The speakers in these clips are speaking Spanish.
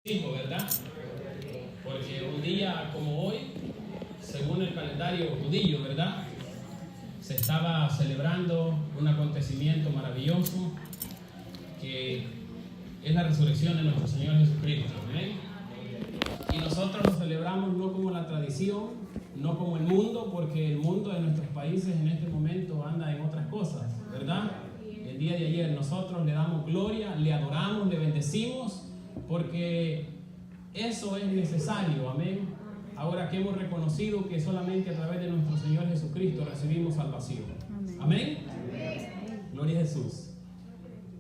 ¿Verdad? Porque un día como hoy, según el calendario judío, ¿verdad?, se estaba celebrando un acontecimiento maravilloso que es la resurrección de nuestro Señor Jesucristo. ¿Amén? Y nosotros lo celebramos no como la tradición, no como el mundo, porque el mundo de nuestros países en este momento anda en otras cosas, ¿verdad? El día de ayer nosotros le damos gloria, le adoramos, le bendecimos, porque eso es necesario, amén. Ahora que hemos reconocido que solamente a través de nuestro Señor Jesucristo recibimos salvación. Amén. Gloria a Jesús.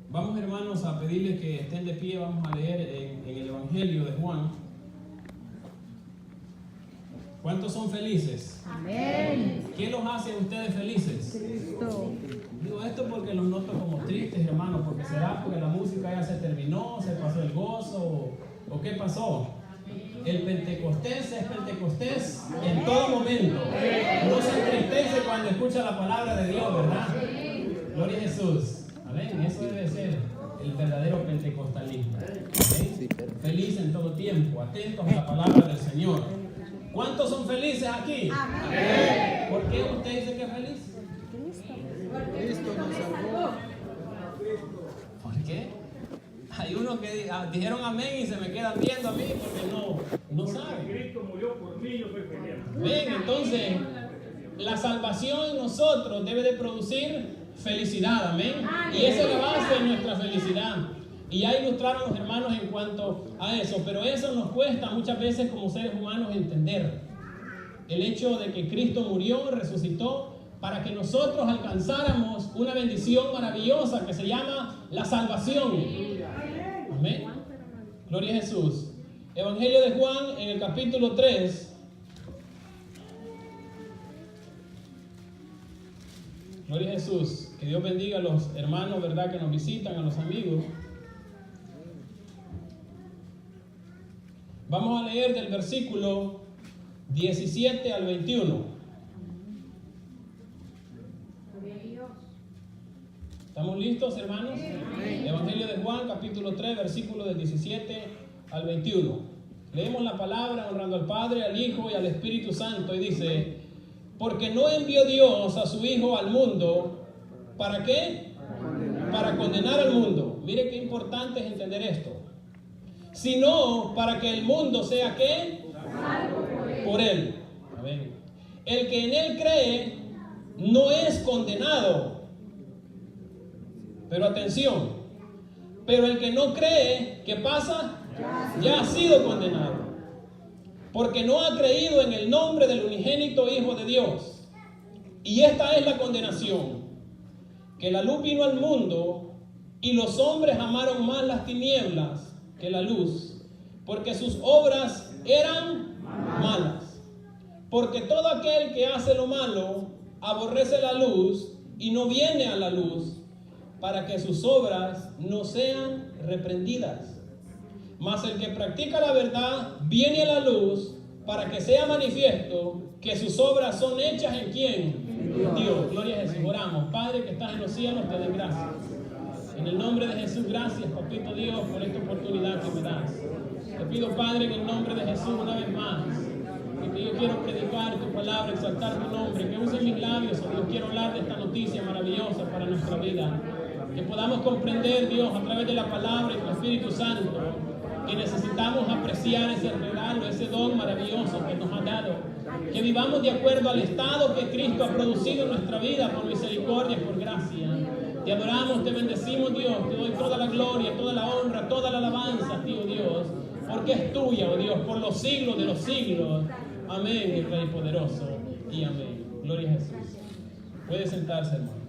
Vamos, hermanos, a pedirles que estén de pie. Vamos a leer en el Evangelio de Juan. ¿Cuántos son felices? Amén. ¿Qué los hace a ustedes felices? Cristo. Digo esto porque los noto como tristes, hermanos, porque será porque la música ya se terminó, se pasó el gozo, o qué pasó. El Pentecostés es Pentecostés en todo momento. No se entristece cuando escucha la palabra de Dios, ¿verdad? Gloria a Jesús. Amén. Eso debe ser el verdadero pentecostalismo. ¿Amén? Feliz en todo tiempo, atentos a la palabra del Señor. ¿Cuántos son felices aquí? Amén. ¿Por qué usted dice que es feliz? Cristo nos salvó. ¿Por qué? Hay unos que dijeron amén y se me quedan viendo a mí porque no saben. Cristo murió por mí, yo soy feliz. Ven, entonces, la salvación en nosotros debe de producir felicidad, amén. Y esa es la base de nuestra felicidad. Y ya ilustraron los hermanos en cuanto a eso, pero eso nos cuesta muchas veces como seres humanos entender. El hecho de que Cristo murió, resucitó, para que nosotros alcanzáramos una bendición maravillosa que se llama la salvación. Amén. Gloria a Jesús. Evangelio de Juan en el capítulo 3. Gloria a Jesús. Que Dios bendiga a los hermanos, ¿verdad?, que nos visitan, a los amigos. Vamos a leer del versículo 17 al 21. ¿Estamos listos, hermanos? Evangelio de Juan, capítulo 3, versículo del 17 al 21. Leemos la palabra honrando al Padre, al Hijo y al Espíritu Santo. Y dice: porque no envió Dios a su Hijo al mundo. ¿Para qué? Para condenar al mundo. Mire qué importante es entender esto. Sino para que el mundo sea ¿qué? Por él. Amén. El que en él cree no es condenado. Pero atención, pero el que no cree, ¿qué pasa? Ya ha sido condenado, porque no ha creído en el nombre del unigénito Hijo de Dios. Y esta es la condenación, que la luz vino al mundo y los hombres amaron más las tinieblas que la luz, porque sus obras eran malas. Porque todo aquel que hace lo malo aborrece la luz y no viene a la luz, para que sus obras no sean reprendidas. Mas el que practica la verdad viene a la luz, para que sea manifiesto que sus obras son hechas ¿en quién? Dios. Gloria a Jesús. Oramos. Padre que estás en los cielos, te doy gracias. En el nombre de Jesús, gracias, papito Dios, por esta oportunidad que me das. Te pido, Padre, en el nombre de Jesús, una vez más, que yo quiero predicar tu palabra, exaltar tu nombre, que use mis labios, oh Dios, quiero hablar de esta noticia maravillosa para nuestra vida. Que podamos comprender, Dios, a través de la palabra y tu Espíritu Santo, que necesitamos apreciar ese regalo, ese don maravilloso que nos ha dado. Que vivamos de acuerdo al estado que Cristo ha producido en nuestra vida por misericordia y por gracia. Te adoramos, te bendecimos, Dios. Te doy toda la gloria, toda la honra, toda la alabanza, tío Dios, porque es tuya, oh Dios, por los siglos de los siglos. Amén, mi Rey poderoso. Y amén. Gloria a Jesús. Puede sentarse, hermano.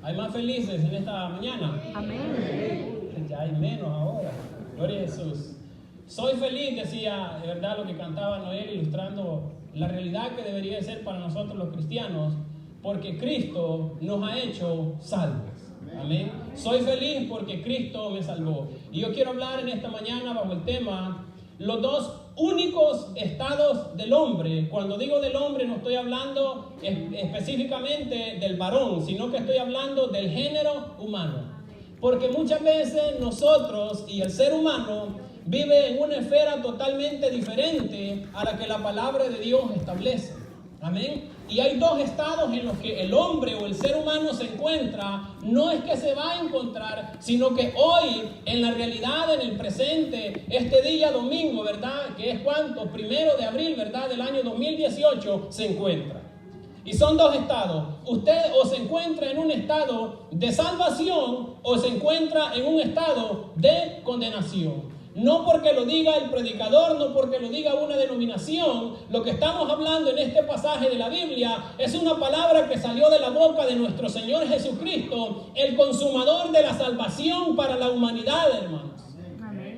¿Hay más felices en esta mañana? Amén. Ya hay menos ahora. Gloria a Jesús. Soy feliz, decía de verdad lo que cantaba Noel, ilustrando la realidad que debería ser para nosotros los cristianos, porque Cristo nos ha hecho salvos. Amén. Soy feliz porque Cristo me salvó. Y yo quiero hablar en esta mañana bajo el tema los dos únicos estados del hombre. Cuando digo del hombre no estoy hablando específicamente del varón, sino que estoy hablando del género humano. Porque muchas veces nosotros y el ser humano vive en una esfera totalmente diferente a la que la palabra de Dios establece. Amén. Y hay dos estados en los que el hombre o el ser humano se encuentra. No es que se va a encontrar, sino que hoy, en la realidad, en el presente, este día domingo, ¿verdad? Que es ¿cuánto? 1 de abril, ¿verdad? Del año 2018, se encuentra. Y son dos estados. Usted o se encuentra en un estado de salvación o se encuentra en un estado de condenación. No porque lo diga el predicador, no porque lo diga una denominación. Lo que estamos hablando en este pasaje de la Biblia es una palabra que salió de la boca de nuestro Señor Jesucristo, el consumador de la salvación para la humanidad, hermanos.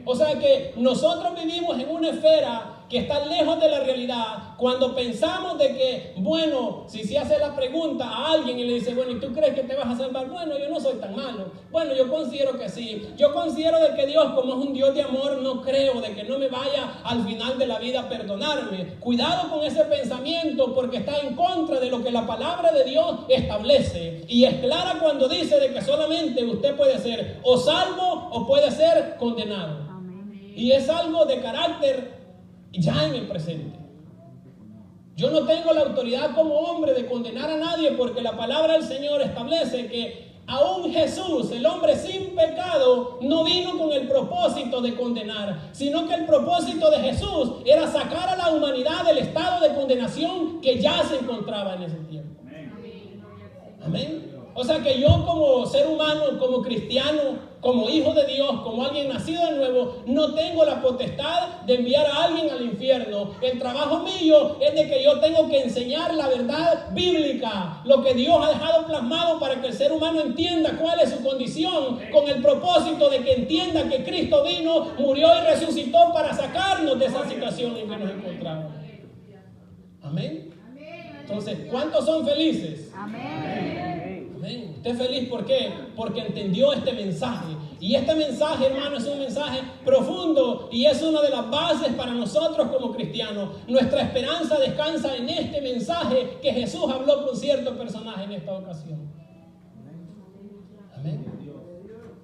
O sea que nosotros vivimos en una esfera que está lejos de la realidad cuando pensamos de que, bueno, si se hace la pregunta a alguien y le dice, bueno, ¿y tú crees que te vas a salvar? Bueno, yo no soy tan malo. Bueno, yo considero que sí. Yo considero de que Dios, como es un Dios de amor, no creo de que no me vaya al final de la vida a perdonarme. Cuidado con ese pensamiento porque está en contra de lo que la palabra de Dios establece. Y es clara cuando dice de que solamente usted puede ser o salvo o puede ser condenado. Y es algo de carácter ya en el presente. Yo no tengo la autoridad como hombre de condenar a nadie porque la palabra del Señor establece que aún Jesús, el hombre sin pecado, no vino con el propósito de condenar, sino que el propósito de Jesús era sacar a la humanidad del estado de condenación que ya se encontraba en ese tiempo. Amén. O sea que yo como ser humano, como cristiano, como hijo de Dios, como alguien nacido de nuevo, no tengo la potestad de enviar a alguien al infierno. El trabajo mío es de que yo tengo que enseñar la verdad bíblica, lo que Dios ha dejado plasmado para que el ser humano entienda cuál es su condición, con el propósito de que entienda que Cristo vino, murió y resucitó para sacarnos de esa situación en que nos encontramos. Amén. Entonces, ¿cuántos son felices? Amén. Amén. ¿Usted es feliz por qué? Porque entendió este mensaje. Y este mensaje, hermano, es un mensaje profundo y es una de las bases para nosotros como cristianos. Nuestra esperanza descansa en este mensaje que Jesús habló con cierto personaje en esta ocasión. Amén.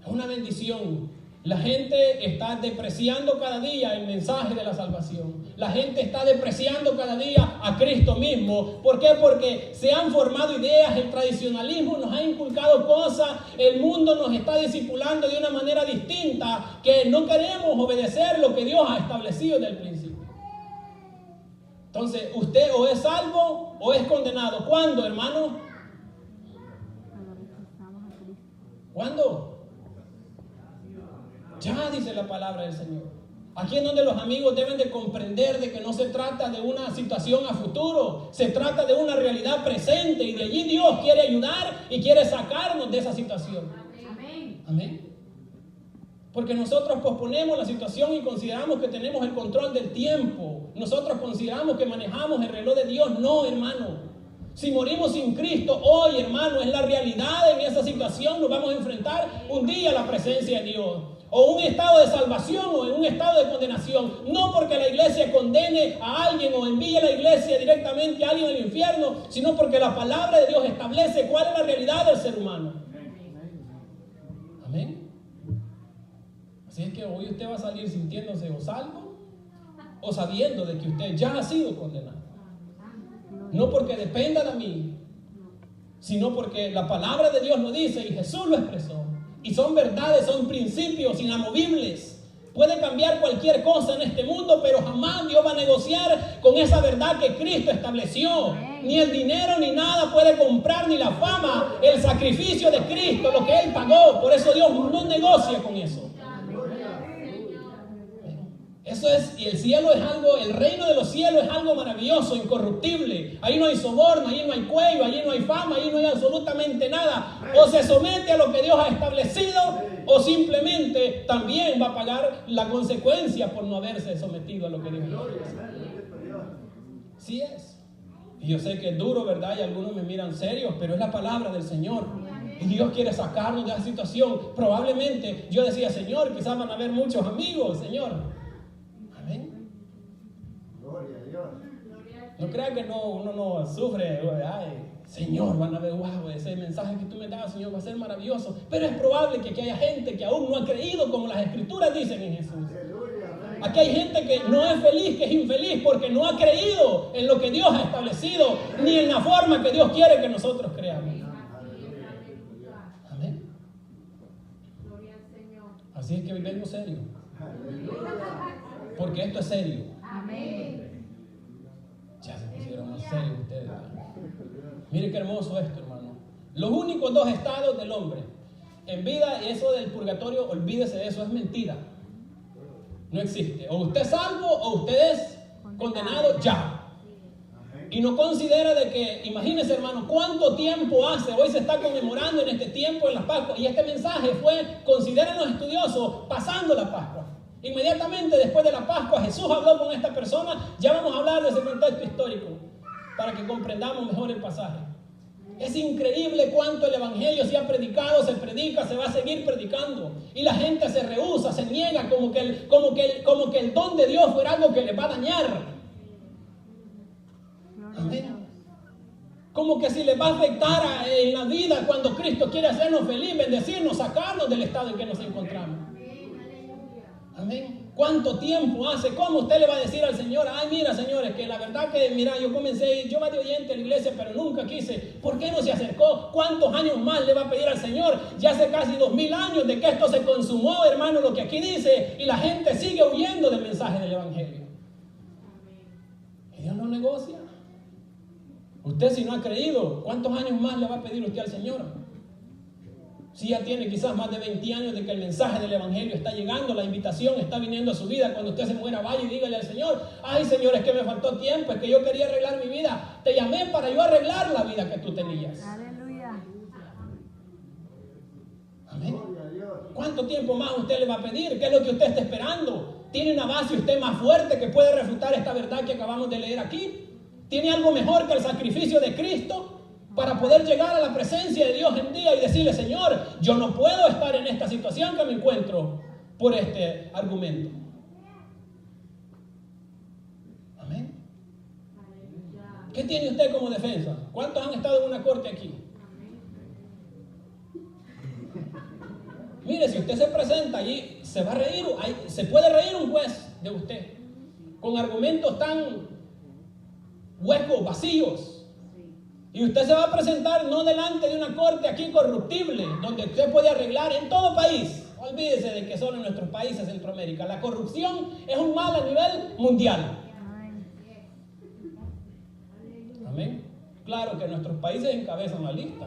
Es una bendición. La gente está depreciando cada día el mensaje de la salvación. La gente está depreciando cada día a Cristo mismo. ¿Por qué? Porque se han formado ideas, el tradicionalismo nos ha inculcado cosas, el mundo nos está discipulando de una manera distinta, que no queremos obedecer lo que Dios ha establecido desde el principio. Entonces, usted o es salvo o es condenado. ¿Cuándo, hermano? ¿Cuándo? Ya dice la palabra del Señor. Aquí es donde los amigos deben de comprender de que no se trata de una situación a futuro, se trata de una realidad presente y de allí Dios quiere ayudar y quiere sacarnos de esa situación. Amén. Amén. Porque nosotros posponemos la situación y consideramos que tenemos el control del tiempo. Nosotros consideramos que manejamos el reloj de Dios. No, hermano. Si morimos sin Cristo hoy, hermano, es la realidad. En esa situación nos vamos a enfrentar un día a la presencia de Dios. O un estado de salvación o en un estado de condenación. No porque la iglesia condene a alguien o envíe a la iglesia directamente a alguien al infierno, sino porque la palabra de Dios establece cuál es la realidad del ser humano. Amén. Así es que hoy usted va a salir sintiéndose o salvo o sabiendo de que usted ya ha sido condenado. No porque dependa de mí, sino porque la palabra de Dios lo dice y Jesús lo expresó. Y son verdades, son principios inamovibles. Puede cambiar cualquier cosa en este mundo, pero jamás Dios va a negociar con esa verdad que Cristo estableció. Ni el dinero ni nada puede comprar, ni la fama, el sacrificio de Cristo, lo que Él pagó. Por eso Dios no negocia con eso. Eso es, y el cielo es algo, el reino de los cielos es algo maravilloso, incorruptible. Ahí no hay soborno, ahí no hay cuello, ahí no hay fama, ahí no hay absolutamente nada. O se somete a lo que Dios ha establecido, o simplemente también va a pagar la consecuencia por no haberse sometido a lo que Dios ha establecido. Así es. Y yo sé que es duro, ¿verdad? Y algunos me miran serios, pero es la palabra del Señor. Y Dios quiere sacarnos de esa situación. Probablemente yo decía, Señor, quizás van a haber muchos amigos, Señor. No crea que uno no sufre, ay, Señor, van a ver, wow, ese mensaje que tú me das, Señor, va a ser maravilloso. Pero es probable que aquí haya gente que aún no ha creído como las Escrituras dicen en Jesús. Aquí hay gente que no es feliz, que es infeliz porque no ha creído en lo que Dios ha establecido, ni en la forma que Dios quiere que nosotros creamos. Amén. Así es que vivimos serio. Porque esto es serio. Amén. Ya se pusieron más serios ustedes. Mire qué hermoso esto, hermano. Los únicos dos estados del hombre en vida, y eso del purgatorio, olvídese de eso, es mentira. No existe. O usted es salvo o usted es condenado ya. Y no considera de que, imagínese, hermano, cuánto tiempo hace, hoy se está conmemorando en este tiempo en la Pascua, y este mensaje fue, consideren los estudiosos, pasando la Pascua. Inmediatamente después de la Pascua, Jesús habló con esta persona. Ya vamos a hablar de ese contexto histórico para que comprendamos mejor el pasaje. Es increíble cuánto el Evangelio se ha predicado, se predica, se va a seguir predicando. Y la gente se rehúsa, se niega, como que el don de Dios fuera algo que le va a dañar. Amén. Como que si les va a afectar en la vida cuando Cristo quiere hacernos feliz, bendecirnos, sacarnos del estado en que nos encontramos. Amén. ¿Cuánto tiempo hace? ¿Cómo usted le va a decir al Señor? Ay, mira, señores, que la verdad que, mira, yo comencé, yo me di oyente a la iglesia, pero nunca quise. ¿Por qué no se acercó? ¿Cuántos años más le va a pedir al Señor? Ya hace casi 2000 años de que esto se consumó, hermano, lo que aquí dice, y la gente sigue huyendo del mensaje del Evangelio. Y Dios no negocia. Usted, si no ha creído, ¿cuántos años más le va a pedir usted al Señor? Si ya tiene quizás más de 20 años de que el mensaje del Evangelio está llegando, la invitación está viniendo a su vida. Cuando usted se muera, vaya y dígale al Señor: ay, Señor, es que me faltó tiempo, es que yo quería arreglar mi vida. Te llamé para yo arreglar la vida que tú tenías. Aleluya. Amén. ¿Cuánto tiempo más usted le va a pedir? ¿Qué es lo que usted está esperando? ¿Tiene una base usted más fuerte que puede refutar esta verdad que acabamos de leer aquí? ¿Tiene algo mejor que el sacrificio de Cristo para poder llegar a la presencia de Dios en día y decirle: Señor, yo no puedo estar en esta situación que me encuentro por este argumento? Amén. ¿Qué tiene usted como defensa? ¿Cuántos han estado en una corte aquí? Mire, si usted se presenta allí, se va a reír, se puede reír un juez de usted con argumentos tan huecos, vacíos. Y usted se va a presentar no delante de una corte aquí corruptible, donde usted puede arreglar en todo país. Olvídese de que solo en nuestros países de Centroamérica. La corrupción es un mal a nivel mundial. Amén. Claro que nuestros países encabezan la lista.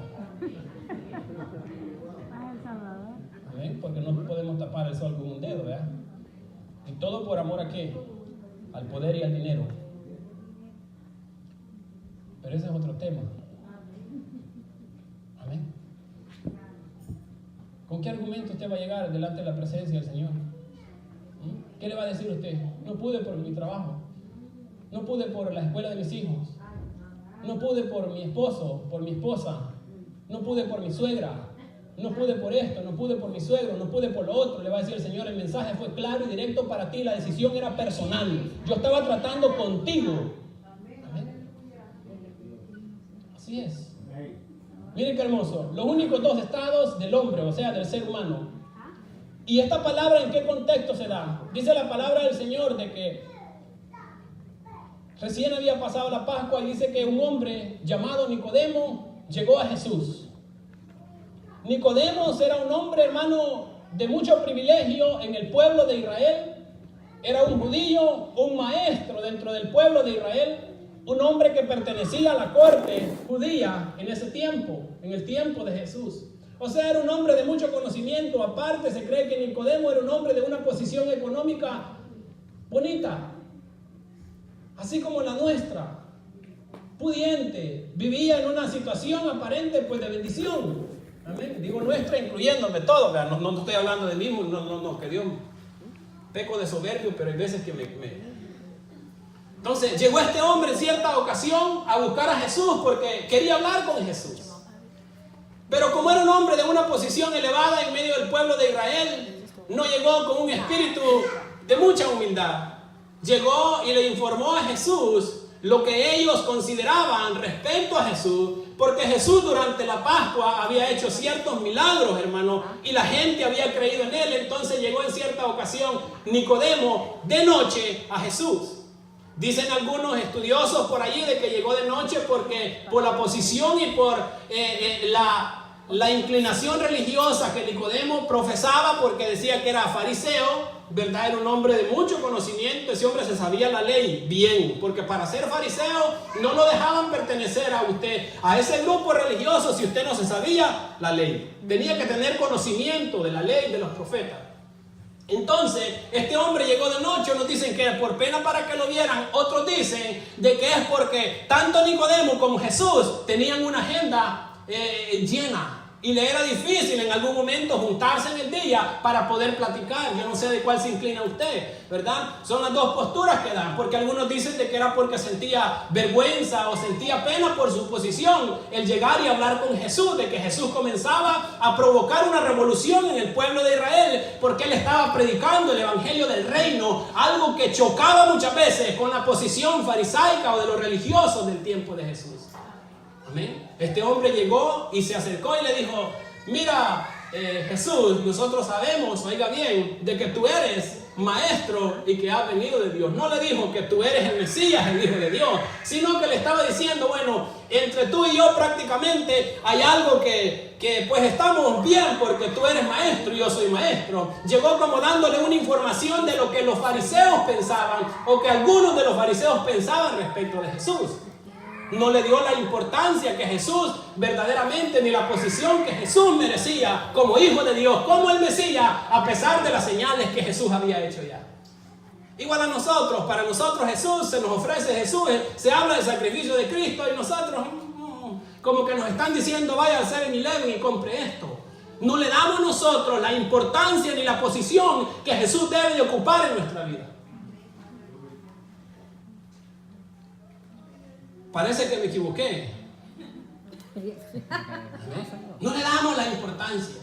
Amén. Porque no podemos tapar el sol con un dedo, ¿verdad? Y todo por amor a ¿qué? Al poder y al dinero. Pero ese es otro tema. Amén. ¿Con qué argumento usted va a llegar delante de la presencia del Señor? ¿Qué le va a decir usted? No pude por mi trabajo. No pude por la escuela de mis hijos. No pude por mi esposo, por mi esposa. No pude por mi suegra. No pude por esto, no pude por mi suegro, no pude por lo otro. Le va a decir el Señor: el mensaje fue claro y directo para ti. La decisión era personal. Yo estaba tratando contigo. Así es. Miren qué hermoso. Los únicos dos estados del hombre, o sea, del ser humano. ¿Y esta palabra en qué contexto se da? Dice la palabra del Señor de que recién había pasado la Pascua, y dice que un hombre llamado Nicodemo llegó a Jesús. Nicodemo era un hombre, hermano, de mucho privilegio en el pueblo de Israel. Era un judío, un maestro dentro del pueblo de Israel. Un hombre que pertenecía a la corte judía en ese tiempo, en el tiempo de Jesús. O sea, era un hombre de mucho conocimiento. Aparte, se cree que Nicodemo era un hombre de una posición económica bonita, así como la nuestra, pudiente. Vivía en una situación aparente, pues, de bendición. Amén. Digo nuestra, incluyéndome todo. No estoy hablando de mí, no, que Dios peco de soberbio, pero hay veces que Entonces llegó este hombre en cierta ocasión a buscar a Jesús porque quería hablar con Jesús. Pero como era un hombre de una posición elevada en medio del pueblo de Israel, no llegó con un espíritu de mucha humildad. Llegó y le informó a Jesús lo que ellos consideraban respecto a Jesús, porque Jesús durante la Pascua había hecho ciertos milagros, hermano, y la gente había creído en él. Entonces llegó en cierta ocasión Nicodemo de noche a Jesús. Dicen algunos estudiosos por allí de que llegó de noche porque por la posición y por la inclinación religiosa que Nicodemo profesaba, porque decía que era fariseo, ¿verdad? Era un hombre de mucho conocimiento. Ese hombre se sabía la ley bien, porque para ser fariseo no lo dejaban pertenecer a ese grupo religioso si usted no se sabía la ley. Tenía que tener conocimiento de la ley de los profetas. Entonces, este hombre llegó de noche. Unos dicen que por pena para que lo vieran. Otros dicen de que es porque tanto Nicodemo como Jesús tenían una agenda llena. Y le era difícil en algún momento juntarse en el día para poder platicar. Yo no sé de cuál se inclina usted, ¿verdad? Son las dos posturas que dan. Porque algunos dicen de que era porque sentía vergüenza o sentía pena por su posición el llegar y hablar con Jesús. De que Jesús comenzaba a provocar una revolución en el pueblo de Israel, porque él estaba predicando el evangelio del reino. Algo que chocaba muchas veces con la posición farisaica o de los religiosos del tiempo de Jesús. Amén. Este hombre llegó y se acercó y le dijo: mira, Jesús, nosotros sabemos, oiga bien, de que tú eres maestro y que has venido de Dios. No le dijo que tú eres el Mesías, el Hijo de Dios, sino que le estaba diciendo: bueno, entre tú y yo prácticamente hay algo que pues estamos bien, porque tú eres maestro y yo soy maestro. Llegó como dándole una información de lo que los fariseos pensaban, o que algunos de los fariseos pensaban respecto de Jesús. No le dio la importancia que Jesús verdaderamente, ni la posición que Jesús merecía como Hijo de Dios, como el Mesías, a pesar de las señales que Jesús había hecho ya. Igual a nosotros, para nosotros Jesús, se nos ofrece Jesús, se habla del sacrificio de Cristo y nosotros como que nos están diciendo: vaya al 7-Eleven y compre esto. No le damos nosotros la importancia ni la posición que Jesús debe de ocupar en nuestra vida. Parece que me equivoqué. No le damos la importancia.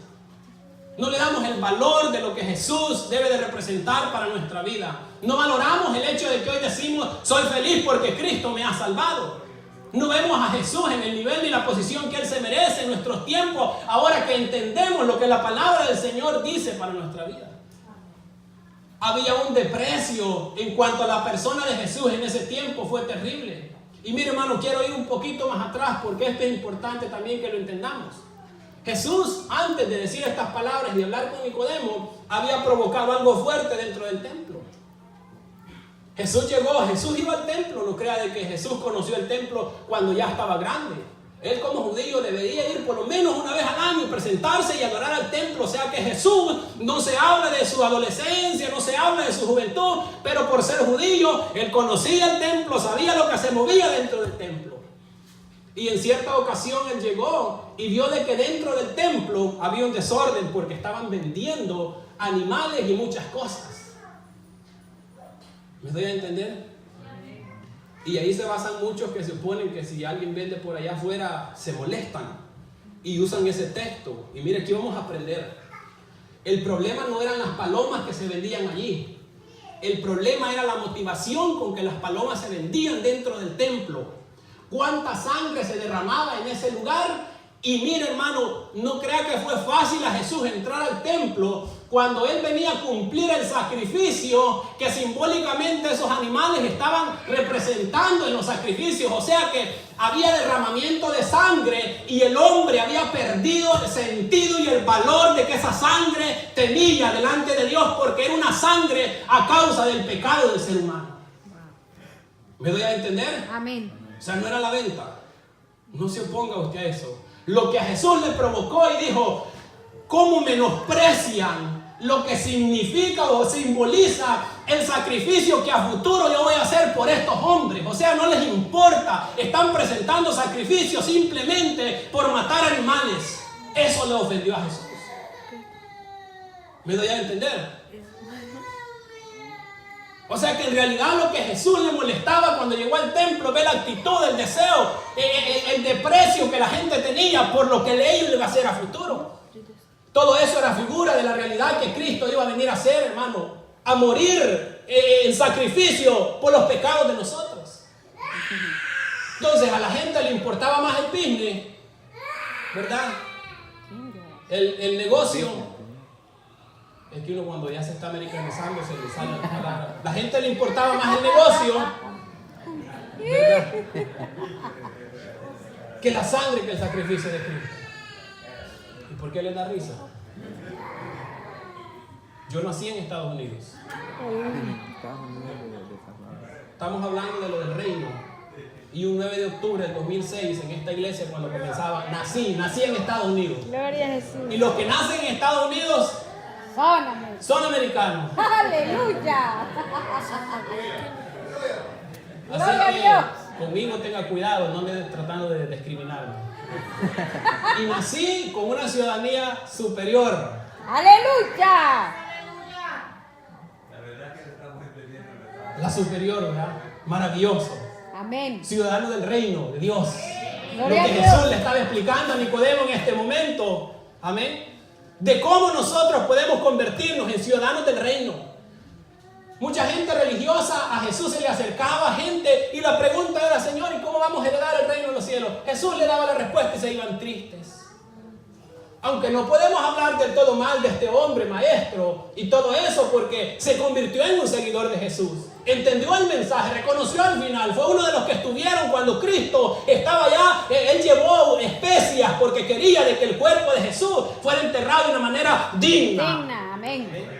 No le damos el valor de lo que Jesús debe de representar para nuestra vida. No valoramos el hecho de que hoy decimos: soy feliz porque Cristo me ha salvado. No vemos a Jesús en el nivel ni la posición que Él se merece en nuestros tiempos, ahora que entendemos lo que la palabra del Señor dice para nuestra vida. Había un desprecio en cuanto a la persona de Jesús en ese tiempo, fue terrible. Y mire, hermano, quiero ir un poquito más atrás, porque esto es importante también que lo entendamos. Jesús, antes de decir estas palabras y de hablar con Nicodemo, había provocado algo fuerte dentro del templo. Jesús iba al templo. No crea de que Jesús conoció el templo cuando ya estaba grande. Él como judío debería ir por lo menos una vez al año y presentarse y adorar al templo. O sea que Jesús no se habla de su adolescencia, no se habla de su juventud, pero por ser judío, él conocía el templo, sabía lo que se movía dentro del templo. Y en cierta ocasión él llegó y vio de que dentro del templo había un desorden, porque estaban vendiendo animales y muchas cosas. ¿Me doy a entender? Y ahí se basan muchos que suponen que si alguien vende por allá afuera, se molestan y usan ese texto. Y mire, aquí vamos a aprender. El problema no eran las palomas que se vendían allí. El problema era la motivación con que las palomas se vendían dentro del templo. Cuánta sangre se derramaba en ese lugar. Y mire, hermano, no crea que fue fácil a Jesús entrar al templo cuando él venía a cumplir el sacrificio que simbólicamente esos animales estaban representando en los sacrificios. O sea que había derramamiento de sangre y el hombre había perdido el sentido y el valor de que esa sangre tenía delante de Dios, porque era una sangre a causa del pecado del ser humano. ¿Me doy a entender? Amén. O sea, no era la venta. No se oponga usted a eso. Lo que a Jesús le provocó y dijo: ¿cómo menosprecian lo que significa o simboliza el sacrificio que a futuro yo voy a hacer por estos hombres? O sea, no les importa. Están presentando sacrificios simplemente por matar animales. Eso le ofendió a Jesús. ¿Me doy a entender? O sea que en realidad lo que Jesús le molestaba cuando llegó al templo, ve la actitud, el deseo, el desprecio que la gente tenía por lo que ellos le iba a hacer a futuro. Todo eso era figura de la realidad que Cristo iba a venir a hacer, hermano, a morir en sacrificio por los pecados de nosotros. Entonces a la gente le importaba más el business, ¿verdad? El negocio. Es que uno cuando ya se está americanizando se le sale la palabra. La gente le importaba más el negocio, ¿verdad?, que la sangre, que el sacrificio de Cristo. ¿Y por qué le da risa? Yo nací en Estados Unidos. Estamos hablando de lo del reino. Y un 9 de octubre del 2006 en esta iglesia cuando comenzaba, nací en Estados Unidos. Gloria a Jesús. Y los que nacen en Estados Unidos son americanos. Aleluya. Así Gloria a que Dios. conmigo tenga cuidado, no me tratando de discriminarme. Y nací con una ciudadanía superior. Aleluya. La superior, ¿verdad? Maravilloso. Amén. Ciudadano del reino de Dios. Gloria Lo que a Dios. Jesús le estaba explicando a Nicodemo en este momento. Amén. De cómo nosotros podemos convertirnos en ciudadanos del reino. Mucha gente religiosa a Jesús se le acercaba, gente, y la pregunta era: Señor, ¿y cómo vamos a heredar el reino de los cielos? Jesús le daba la respuesta y se iban tristes. Aunque no podemos hablar del todo mal de este hombre maestro y todo eso, porque se convirtió en un seguidor de Jesús. Entendió el mensaje, reconoció al final, fue uno de los que estuvieron cuando Cristo estaba allá. Él llevó especias porque quería de que el cuerpo de Jesús fuera enterrado de una manera digna. Digna. Amén.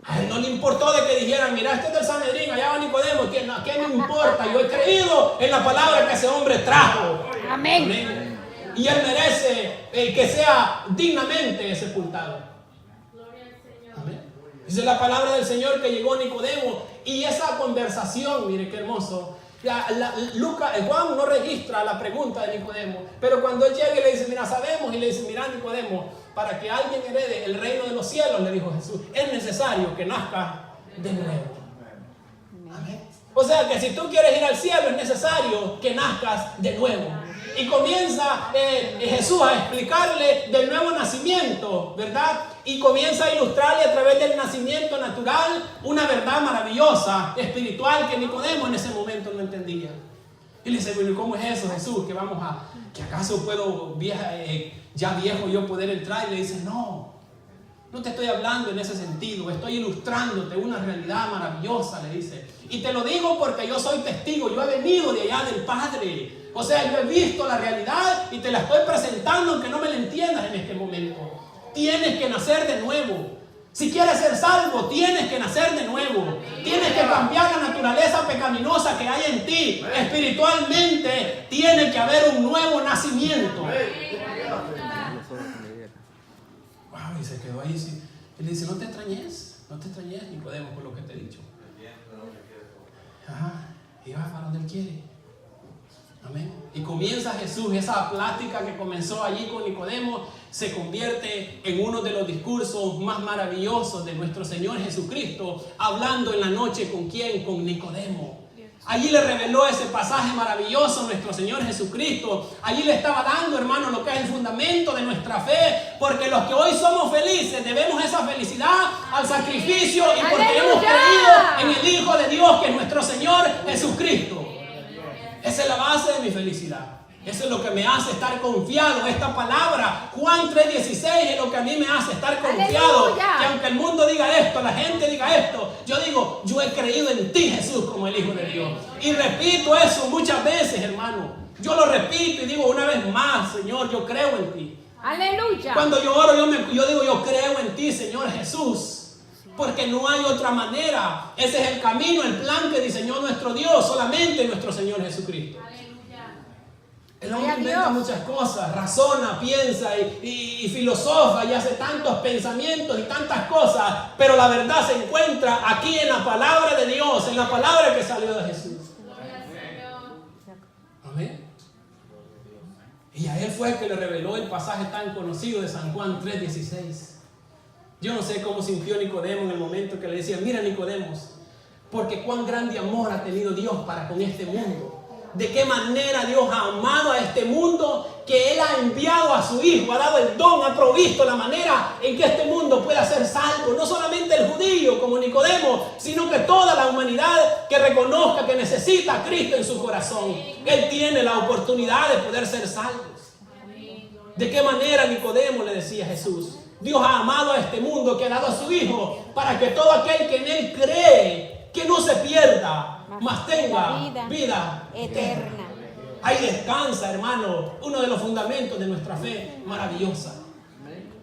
A él no le importó de que dijeran: mira, este es del Sanedrín, allá va Nicodemo, ¿qué me importa? Yo he creído en la palabra que ese hombre trajo. Amén. Amén. Y él merece que sea dignamente sepultado. Amén. Dice la palabra del Señor que llegó Nicodemo y esa conversación, mire qué hermoso. Juan no registra la pregunta de Nicodemo, pero cuando él llega y le dice: mira, sabemos, y le dice: mira, Nicodemo, para que alguien herede el reino de los cielos, le dijo Jesús, es necesario que nazca de nuevo. Amén. O sea que si tú quieres ir al cielo es necesario que nazcas de nuevo. Y comienza Jesús a explicarle del nuevo nacimiento, ¿verdad? Y comienza a ilustrarle a través del nacimiento natural una verdad maravillosa, espiritual, que Nicodemo en ese momento no entendía. Y le dice: bueno, ¿cómo es eso, Jesús? ¿Que acaso puedo ya viejo yo poder entrar? Y le dice: no te estoy hablando en ese sentido, estoy ilustrándote una realidad maravillosa, le dice. Y te lo digo porque yo soy testigo, yo he venido de allá del Padre. O sea, yo he visto la realidad y te la estoy presentando aunque no me la entiendas en este momento. Tienes que nacer de nuevo. Si quieres ser salvo, tienes que nacer de nuevo. Tienes que cambiar la naturaleza pecaminosa que hay en ti. Espiritualmente tiene que haber un nuevo nacimiento. Wow, y se quedó ahí. Y le dice: no te extrañes, Nicodemo, por lo que te he dicho. Ajá, y va para donde él quiere. Amén. Y comienza Jesús, esa plática que comenzó allí con Nicodemo se convierte en uno de los discursos más maravillosos de nuestro Señor Jesucristo, hablando en la noche ¿con quién? Con Nicodemo. Allí le reveló ese pasaje maravilloso nuestro Señor Jesucristo. Allí le estaba dando, hermano, lo que es el fundamento de nuestra fe, porque los que hoy somos felices debemos esa felicidad al sacrificio y porque ¡Aleluya! hemos creído en el Hijo de Dios, que es nuestro Señor Jesucristo. Esa es la base de mi felicidad. Eso es lo que me hace estar confiado. Esta palabra, Juan 3:16, es lo que a mí me hace estar confiado. ¡Aleluya! Que aunque el mundo diga esto, la gente diga esto, yo digo: yo he creído en ti, Jesús, como el Hijo de Dios. Y repito eso muchas veces, hermano. Yo lo repito y digo una vez más: Señor, yo creo en ti. Aleluya. Cuando yo oro, yo digo: yo creo en ti, Señor Jesús. Porque no hay otra manera. Ese es el camino, el plan que diseñó nuestro Dios, solamente nuestro Señor Jesucristo. El hombre inventa muchas cosas, razona, piensa y filosofa y hace tantos pensamientos y tantas cosas, pero la verdad se encuentra aquí en la palabra de Dios, en la palabra que salió de Jesús. Amén. Y a él fue el que le reveló el pasaje tan conocido de San Juan 3:16. Yo no sé cómo sintió Nicodemo en el momento que le decía: mira, Nicodemos, porque cuán grande amor ha tenido Dios para con este mundo. De qué manera Dios ha amado a este mundo que Él ha enviado a su Hijo, ha dado el don, ha provisto la manera en que este mundo pueda ser salvo. No solamente el judío como Nicodemo, sino que toda la humanidad que reconozca que necesita a Cristo en su corazón. Él tiene la oportunidad de poder ser salvos. ¿De qué manera, Nicodemo? Le decía Jesús. Dios ha amado a este mundo, que ha dado a su Hijo, para que todo aquel que en Él cree, que no se pierda, mas tenga vida eterna. Ahí descansa, hermano, uno de los fundamentos de nuestra fe maravillosa.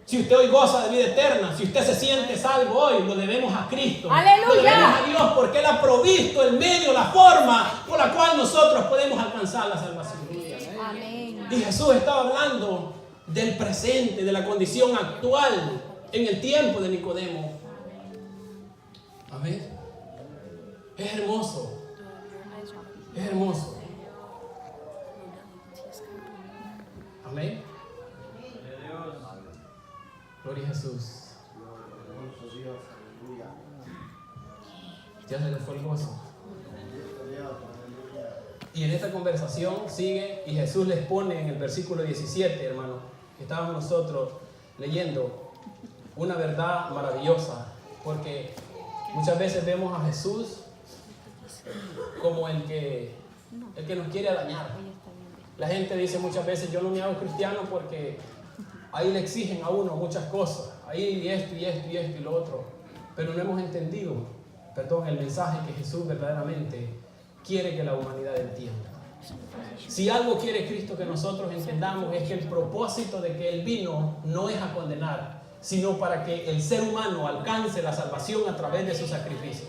Si usted hoy goza de vida eterna, si usted se siente salvo hoy, lo debemos a Cristo. ¡Aleluya! Lo debemos a Dios, porque Él ha provisto el medio, la forma por la cual nosotros podemos alcanzar la salvación. Amén. Y Jesús estaba hablando del presente, de la condición actual en el tiempo de Nicodemo. Amén. Es hermoso. Es hermoso. Amén. Gloria a Jesús. Ya se le fue el gozo. Y en esta conversación sigue y Jesús les pone en el versículo 17, hermano, que estábamos nosotros leyendo, una verdad maravillosa, porque muchas veces vemos a Jesús como el que nos quiere dañar. La gente dice muchas veces, yo no me hago cristiano porque ahí le exigen a uno muchas cosas, ahí esto y esto y esto y lo otro, pero no hemos entendido, el mensaje que Jesús verdaderamente quiere que la humanidad entienda. Si algo quiere Cristo que nosotros entendamos es que el propósito de que Él vino no es a condenar, sino para que el ser humano alcance la salvación a través de su sacrificio.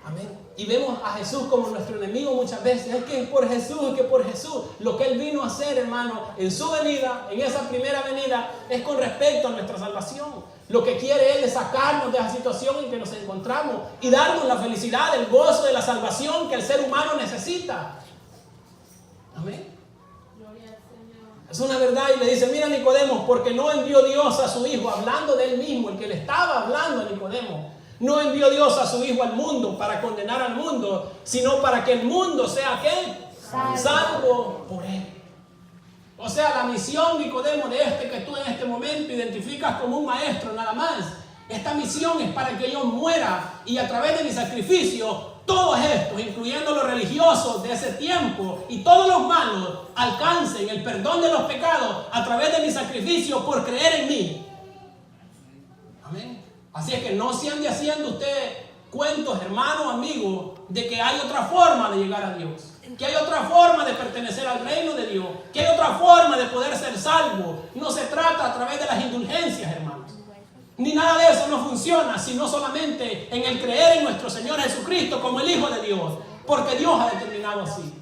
Amén. Y vemos a Jesús como nuestro enemigo muchas veces. Es que es por Jesús. Lo que Él vino a hacer, hermano, en su venida, en esa primera venida, es con respecto a nuestra salvación. Lo que quiere Él es sacarnos de esa situación en que nos encontramos y darnos la felicidad, el gozo de la salvación que el ser humano necesita. Amén. Es una verdad, y le dice, mira Nicodemo, porque no envió Dios a su Hijo, hablando de Él mismo, el que le estaba hablando a Nicodemo. No envió Dios a su Hijo al mundo para condenar al mundo, sino para que el mundo sea ¿qué? Salvo por Él. O sea, la misión, Nicodemo, de que tú en este momento identificas como un maestro nada más. Esta misión es para que yo muera y a través de mi sacrificio, todos estos, incluyendo los religiosos de ese tiempo y todos los malos, alcancen el perdón de los pecados a través de mi sacrificio por creer en mí. Amén. Así es que no se ande haciendo usted cuentos, hermanos, amigos, de que hay otra forma de llegar a Dios, que hay otra forma de pertenecer al reino de Dios, que hay otra forma de poder ser salvo. No se trata a través de las indulgencias, hermanos. Ni nada de eso no funciona, sino solamente en el creer en nuestro Señor Jesucristo como el Hijo de Dios, porque Dios ha determinado así.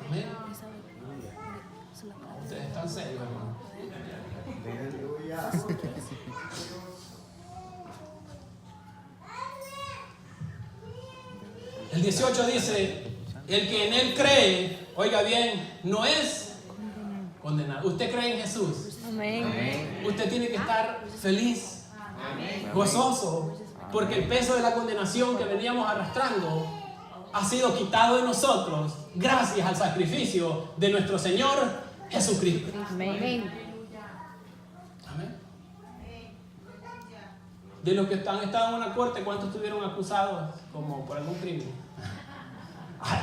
Amén. Ustedes están serios, hermano. El 18 dice, el que en Él cree, oiga bien, no es condenado. ¿Usted cree en Jesús? Amén. Usted tiene que estar feliz, gozoso, porque el peso de la condenación que veníamos arrastrando ha sido quitado de nosotros gracias al sacrificio de nuestro Señor Jesucristo. Amén. Amén. De los que han estado en una corte, ¿cuántos estuvieron acusados como por algún crimen?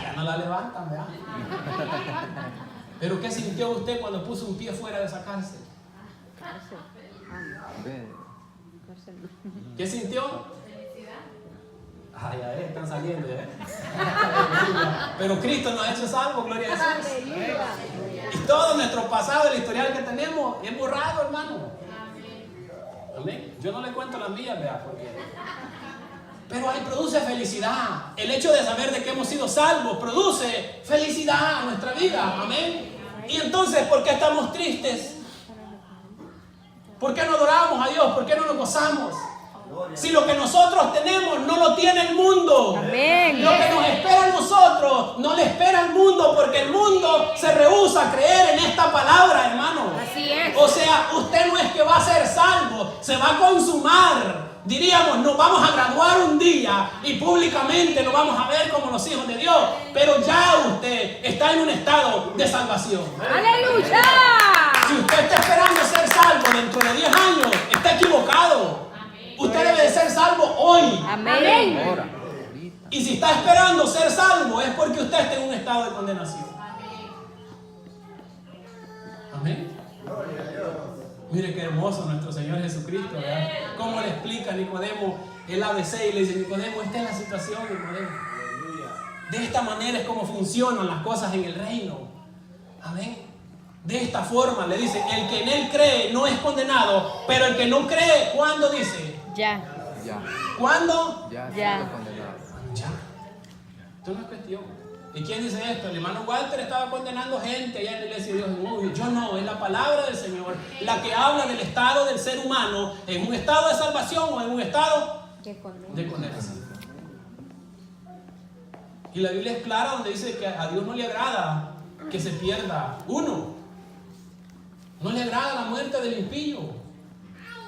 Ya no la levantan, ¿verdad? Pero ¿qué sintió usted cuando puso un pie fuera de esa cárcel? ¿Qué sintió? Ya están saliendo, ¿eh? Pero Cristo nos ha hecho salvos, gloria a Jesús. Y todo nuestro pasado, el historial que tenemos, es borrado, hermano. Amén. Yo no le cuento las mías, ¿verdad? Pero ahí produce felicidad. El hecho de saber de que hemos sido salvos produce felicidad a nuestra vida. Amén. Y entonces, ¿por qué estamos tristes? ¿Por qué no adoramos a Dios? ¿Por qué no nos gozamos? Si lo que nosotros tenemos no lo tiene el mundo. Amén. Lo que nos espera a nosotros no le espera al mundo, porque el mundo se rehúsa a creer en esta palabra, hermano. Así es. O sea, usted no es que va a ser salvo, se va a consumar. Diríamos, nos vamos a graduar un día y públicamente nos vamos a ver como los hijos de Dios, pero ya usted está en un estado de salvación. ¡Aleluya! Si usted está esperando ser salvo dentro de 10 años, está equivocado. Usted debe de ser salvo hoy. Amén. Y si está esperando ser salvo es porque usted está en un estado de condenación. Amén. Mire qué hermoso nuestro Señor Jesucristo, ¿verdad? Cómo le explica a Nicodemo el ABC y le dice: Nicodemo, esta es la situación, Nicodemo. De esta manera es como funcionan las cosas en el reino. Amén. De esta forma le dice: el que en él cree no es condenado, pero el que no cree, ¿cuándo dice? Ya. ¿Cuándo? Ya. Ya. Esto no es cuestión. ¿Y quién dice esto? El hermano Walter estaba condenando gente allá en la iglesia de Dios. No, yo no, es la palabra del Señor la que habla del estado del ser humano, en un estado de salvación o en un estado de condenación. Y la Biblia es clara donde dice que a Dios no le agrada que se pierda uno. No le agrada la muerte del impío.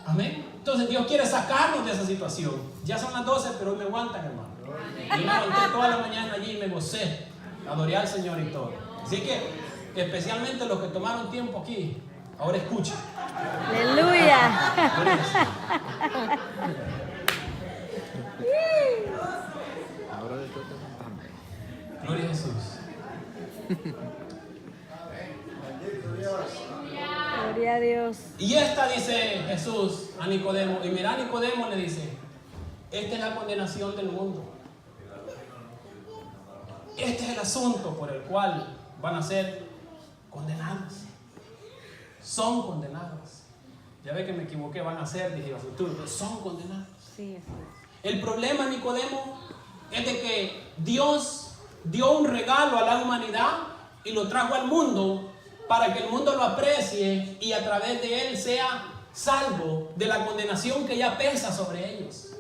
Amén. Entonces Dios quiere sacarnos de esa situación. Ya son las 12, pero hoy me aguantan, hermano. Yo me aguanté toda la mañana allí y me gocé. Adoré al Señor y todo. Así que, especialmente los que tomaron tiempo aquí, ahora escuchen. ¡Aleluya! Gloria a Jesús. Gloria a Dios. Y esta dice Jesús a Nicodemo. Y mira, Nicodemo le dice: esta es la condenación del mundo. Este es el asunto por el cual van a ser condenados. Son condenados. Ya ve que me equivoqué, van a ser, dije a futuro, pero son condenados. Sí, así es. El problema, Nicodemo, es de que Dios dio un regalo a la humanidad y lo trajo al mundo para que el mundo lo aprecie y a través de él sea salvo de la condenación que ya pesa sobre ellos.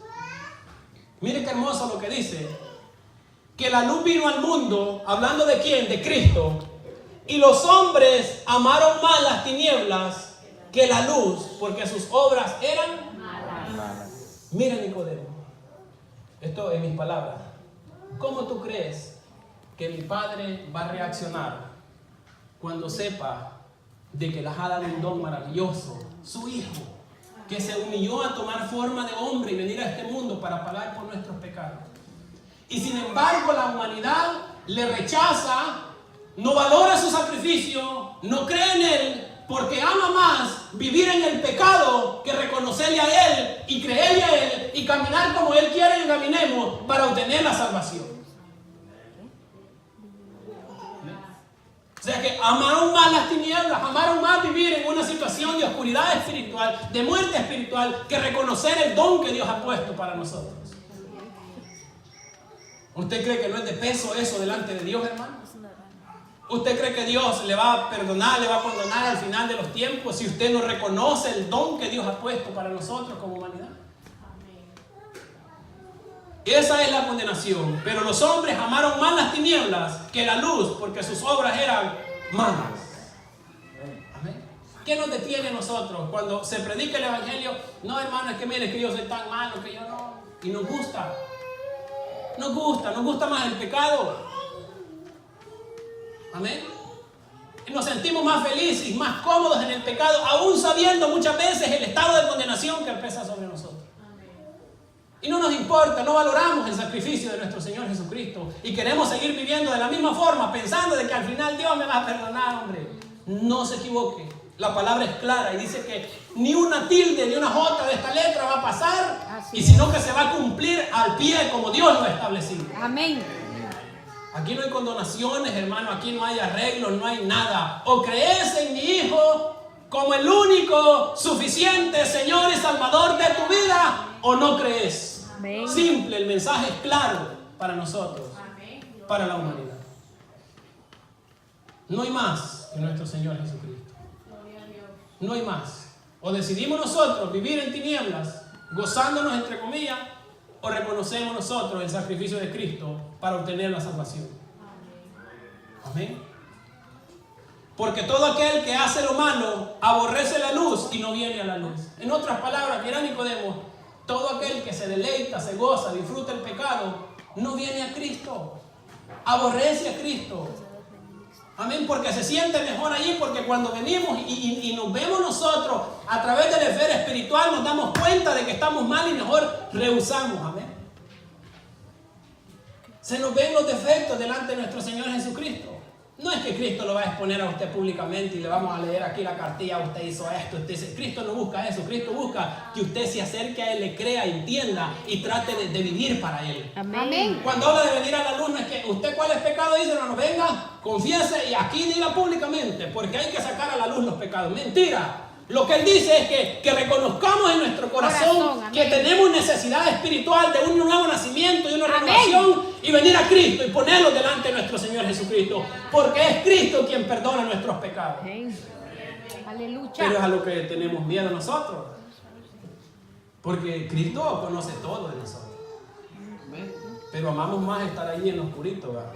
Mire qué hermoso lo que dice. Que la luz vino al mundo, hablando de quién, de Cristo, y los hombres amaron más las tinieblas que la luz, porque sus obras eran malas. Mira, Nicodemo, esto es mis palabras. ¿Cómo tú crees que mi padre va a reaccionar cuando sepa de que le ha dado un don maravilloso, su hijo, que se humilló a tomar forma de hombre y venir a este mundo para pagar por nuestros pecados? Y sin embargo la humanidad le rechaza, no valora su sacrificio, no cree en él, porque ama más vivir en el pecado que reconocerle a él y creerle a él y caminar como él quiere que caminemos para obtener la salvación. O sea que amaron más las tinieblas, amaron más vivir en una situación de oscuridad espiritual, de muerte espiritual, que reconocer el don que Dios ha puesto para nosotros. ¿Usted cree que no es de peso eso delante de Dios, hermano? ¿Usted cree que Dios le va a perdonar, le va a condonar al final de los tiempos si usted no reconoce el don que Dios ha puesto para nosotros como humanidad? Esa es la condenación. Pero los hombres amaron más las tinieblas que la luz, porque sus obras eran malas. Amén. ¿Qué nos detiene a nosotros cuando se predica el evangelio? No, hermano, es que mire que yo soy tan malo que yo no. Y nos gusta. Nos gusta más el pecado. Amén. Y nos sentimos más felices y más cómodos en el pecado, aún sabiendo muchas veces el estado de condenación que pesa sobre nosotros. Y no nos importa, no valoramos el sacrificio de nuestro Señor Jesucristo y queremos seguir viviendo de la misma forma, pensando de que al final Dios me va a perdonar, hombre. No se equivoque. La palabra es clara y dice que ni una tilde ni una jota de esta letra va a pasar, y sino que se va a cumplir al pie como Dios lo ha establecido. Amén. Aquí no hay condonaciones, hermano, aquí no hay arreglos, no hay nada. O crees en mi Hijo como el único, suficiente Señor y Salvador de tu vida, o no crees. Amén. Simple, el mensaje es claro para nosotros, para la humanidad. No hay más que nuestro Señor Jesucristo. No hay más. O decidimos nosotros vivir en tinieblas, gozándonos entre comillas, o reconocemos nosotros el sacrificio de Cristo para obtener la salvación. Amén. Porque todo aquel que hace lo malo aborrece la luz y no viene a la luz. En otras palabras, mira, Nicodemo, Todo aquel que se deleita, se goza, disfruta el pecado, no viene a Cristo. Aborrece a Cristo. Amén, porque se siente mejor allí, porque cuando venimos y nos vemos nosotros a través de la esfera espiritual, nos damos cuenta de que estamos mal y mejor rehusamos. Amén. Se nos ven los defectos delante de nuestro Señor Jesucristo. No es que Cristo lo va a exponer a usted públicamente y le vamos a leer aquí la cartilla, usted hizo esto, Cristo no busca eso, Cristo busca que usted se acerque a Él, le crea, entienda y trate de vivir para Él. Amén. Cuando habla de venir a la luz, no es que usted cuál es pecado, dice, no, venga, confiese y aquí diga públicamente, porque hay que sacar a la luz los pecados. Mentira. Lo que Él dice es que reconozcamos en nuestro corazón que tenemos necesidad espiritual de un nuevo nacimiento y una renovación y venir a Cristo y ponerlo delante de nuestro Señor Jesucristo, porque es Cristo quien perdona nuestros pecados. Aleluya. Pero es a lo que tenemos miedo nosotros, porque Cristo conoce todo de nosotros, pero amamos más estar ahí en lo oscurito, ¿verdad?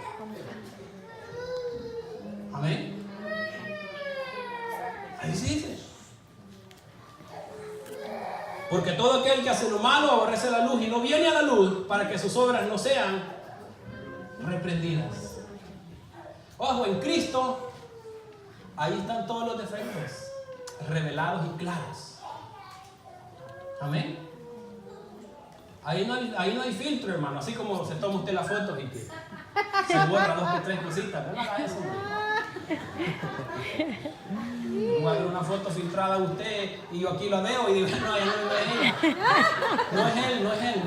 Amén. Ahí sí dice. Porque todo aquel que hace lo malo aborrece la luz y no viene a la luz para que sus obras no sean reprendidas. Ojo, en Cristo, ahí están todos los defectos revelados y claros. Amén. Ahí no hay filtro, hermano. Así como se toma usted la foto y que se borra 2 que 3 cositas. No haga eso. Voy a ver una foto filtrada de usted y yo aquí lo veo y digo, no es ella. No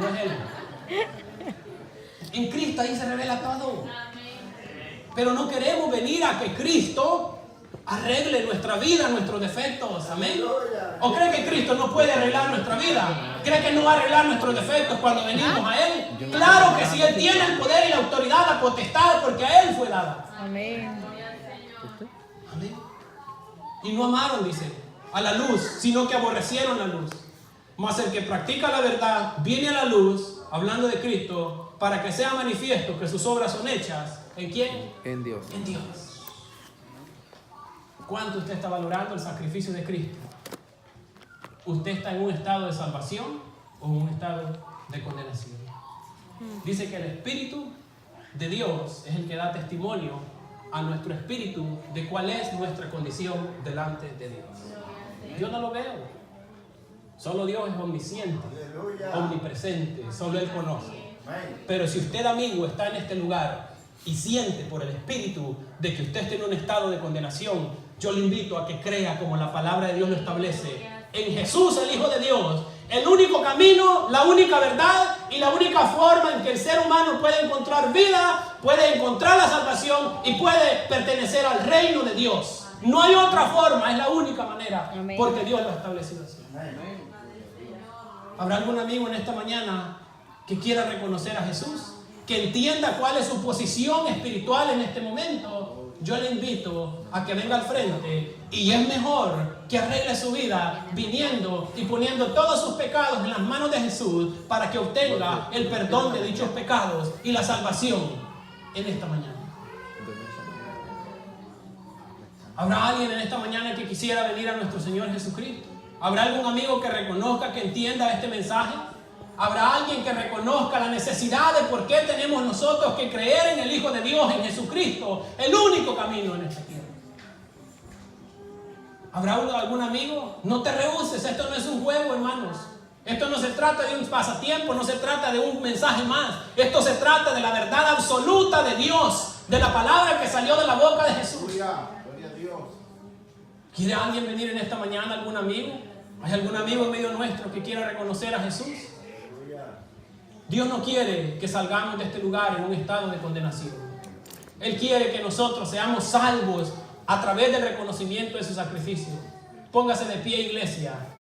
es él. En Cristo ahí se revela todo. Pero no queremos venir a que Cristo arregle nuestra vida, nuestros defectos. Amén. ¿O cree que Cristo no puede arreglar nuestra vida? ¿Cree que no va a arreglar nuestros defectos cuando venimos a Él? Claro que sí, Él tiene el poder y la autoridad, la potestad, porque a Él fue dada. Amén. Amén. Y no amaron, dice, a la luz, sino que aborrecieron la luz. Mas el que practica la verdad viene a la luz, hablando de Cristo, para que sea manifiesto que sus obras son hechas. ¿En quién? En Dios. En Dios. ¿Cuánto usted está valorando el sacrificio de Cristo? ¿Usted está en un estado de salvación o en un estado de condenación? Dice que el Espíritu de Dios es el que da testimonio a nuestro espíritu de cuál es nuestra condición delante de Dios. Yo no lo veo. Solo Dios es omnisciente, omnipresente, solo Él conoce. Pero si usted, amigo, está en este lugar y siente por el Espíritu de que usted está en un estado de condenación, yo le invito a que crea como la palabra de Dios lo establece, en Jesús, el Hijo de Dios, el único camino, la única verdad y la única forma en que el ser humano puede encontrar vida, puede encontrar la salvación y puede pertenecer al reino de Dios. No hay otra forma, es la única manera, porque Dios lo ha establecido así. ¿Habrá algún amigo en esta mañana que quiera reconocer a Jesús? Que entienda cuál es su posición espiritual en este momento. Yo le invito a que venga al frente y es mejor que arregle su vida viniendo y poniendo todos sus pecados en las manos de Jesús para que obtenga el perdón de dichos pecados y la salvación en esta mañana. ¿Habrá alguien en esta mañana que quisiera venir a nuestro Señor Jesucristo? ¿Habrá algún amigo que reconozca, que entienda este mensaje? ¿Habrá alguien que reconozca la necesidad de por qué tenemos nosotros que creer en el Hijo de Dios, en Jesucristo, el único camino en esta tierra? ¿Habrá algún amigo? No te rehuses, esto no es un juego, hermanos. Esto no se trata de un pasatiempo, no se trata de un mensaje más. Esto se trata de la verdad absoluta de Dios, de la palabra que salió de la boca de Jesús. ¿Quiere alguien venir en esta mañana, algún amigo? ¿Hay algún amigo en medio nuestro que quiera reconocer a Jesús? Dios no quiere que salgamos de este lugar en un estado de condenación. Él quiere que nosotros seamos salvos a través del reconocimiento de su sacrificio. Póngase de pie, iglesia.